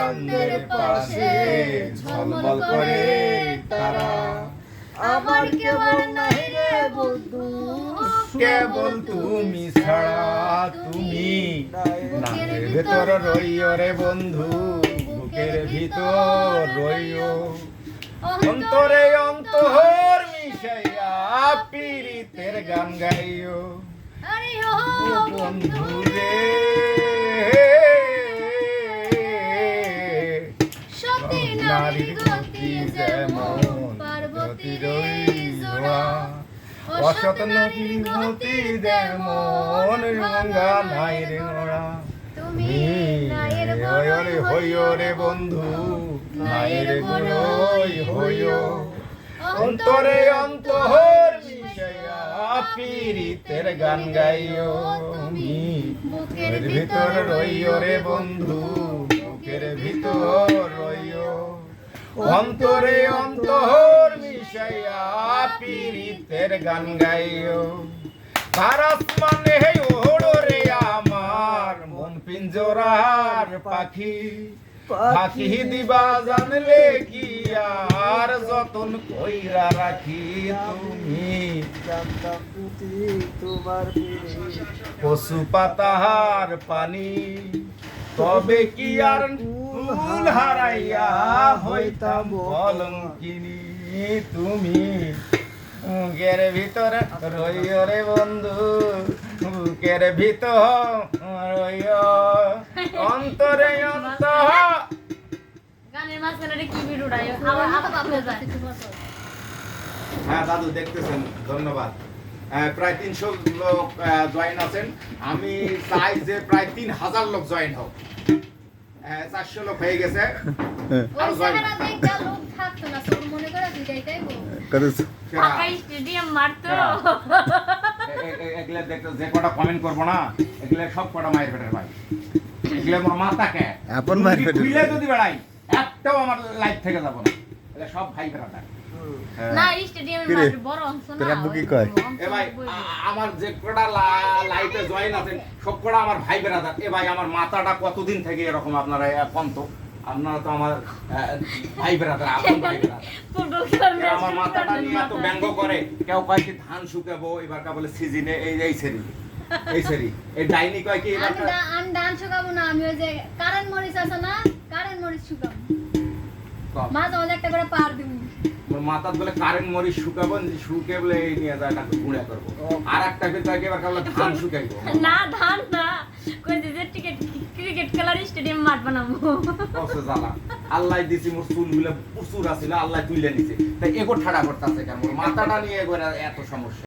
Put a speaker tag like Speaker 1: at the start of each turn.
Speaker 1: চাঁদের পাশে ঝলমল করে তারা।
Speaker 2: আমার কেবল নাই রে বন্ধু,
Speaker 1: কেবল তুমি ছাড়া, তুমি নামের ভেতর রইও রে বন্ধু, বুকের ভিতর রইও। অন্তরে অন্তর মিশাইয়া পীড়িতের গান গাইও
Speaker 2: আরে ও
Speaker 1: বন্ধু রে।
Speaker 2: সতী নারীর গতি যেমন পার্বতীর জোড়া,
Speaker 1: অসত নারীর গতি যেমন গঙ্গা নাই রে ওরা।
Speaker 2: তুমি নায়ের
Speaker 1: হইরে হইও রে বন্ধু, নায়ের গরই হইও। অন্তরে অন্তর মিশাইয়া পীড়িতের গান গাইও তুমি, বুকের ভিতর রইও রে বন্ধু, বুকের ভিতর রইও। অন্তরে অন্তর মিশাইয়া পীড়িতের গান গাইও। পারাস মানে ওড়ো রে আমার মন পিঞ্জরার পাখি, পাখি দিবা জানলে কি আর যতন কইরা রাখি তুমি।
Speaker 3: তোমার
Speaker 1: পশু পাতাহার পানি, তবে কি আর ফুল হারাইয়া হইতাম কলঙ্কিনী তুমি। বুকের ভিতরে রইও রে বন্ধু, বুকের ভিতর রইও। অন্তরে অন্তর
Speaker 2: গানের মাঝখানে কি ভিডিও উড়ায় আবার আবার বাপরে যায়।
Speaker 1: হ্যাঁ দাদু দেখতেছেন, ধন্যবাদ। প্রায় 300 লোক জয়েন আছেন। আমি চাই যে প্রায় 3000 লোক জয়েন হোক। 400 লোক হয়ে গেছে।
Speaker 2: ওই সাহারা দেখতে লোক থাকতো না, সব মনে করে দুইটাই তাইবো।
Speaker 4: ঢাকা স্টেডিয়াম মারতো।
Speaker 1: এগুলা দেখতে যে কটা কমেন্ট করবো না, এগুলা সব কটা মায়ের পেটের ভাই। এগুলা আমার মাথাকে
Speaker 3: আপন মায়ের পেটের
Speaker 1: খুলে যদি বেড়াই একটাও আমার লাইফ থেকে যাব না। এগুলা সব ভাই বেড়াটা।
Speaker 4: না স্টেডিয়ামে
Speaker 3: কিরে?
Speaker 4: মারবে বড় অংশ না।
Speaker 3: তোর আব্বু কি কয়?
Speaker 1: এ ভাই আমার যে কটা লাইফে জয়েন আছেন সব কটা আমার ভাই বেড়াদার। এ ভাই আমার মাথাটা কতদিন থেকে এরকম আপনারা কন্ত, আপনারা তো আমার ভাই বেড়াদার, আপন ভাই বেড়াদার। এরা আমার মাথাটা নিয়ে এত ব্যঙ্গ করে। কেউ কয় কি ধান শুকাবো এবার, কা বলে সিজনে এই সেরি এই সেরি। এই ডাইনি কয় কি এবার
Speaker 2: আমি ডান শুকাবো না, আমি ওই যে কারেন্ট মরিচ আছে না, কারেন্ট মরিচ শুকাবো। মাঝে মাঝে একটা করে পার দিব।
Speaker 1: মাথাত বলে কারেন্ট মরিচ শুকাবো, শুকে বলে এই নিয়ে যায় টাকা গুঁড়া করবো। আর একটা কিন্তু এবার বলে ধান শুকাইবো।
Speaker 4: না ধান না, কই যে ক্রিকেট খেলার স্টেডিয়াম মাঠ বানাবো।
Speaker 1: কসে জ্বালা। আল্লাহ দিছি মোর চুলগুলো প্রচুর আছিল, আল্লাহ তুইলে নিছে। তাই এগো ঠাড়া করতেছে কেন, মাথাটা নিয়ে এগো এত সমস্যা।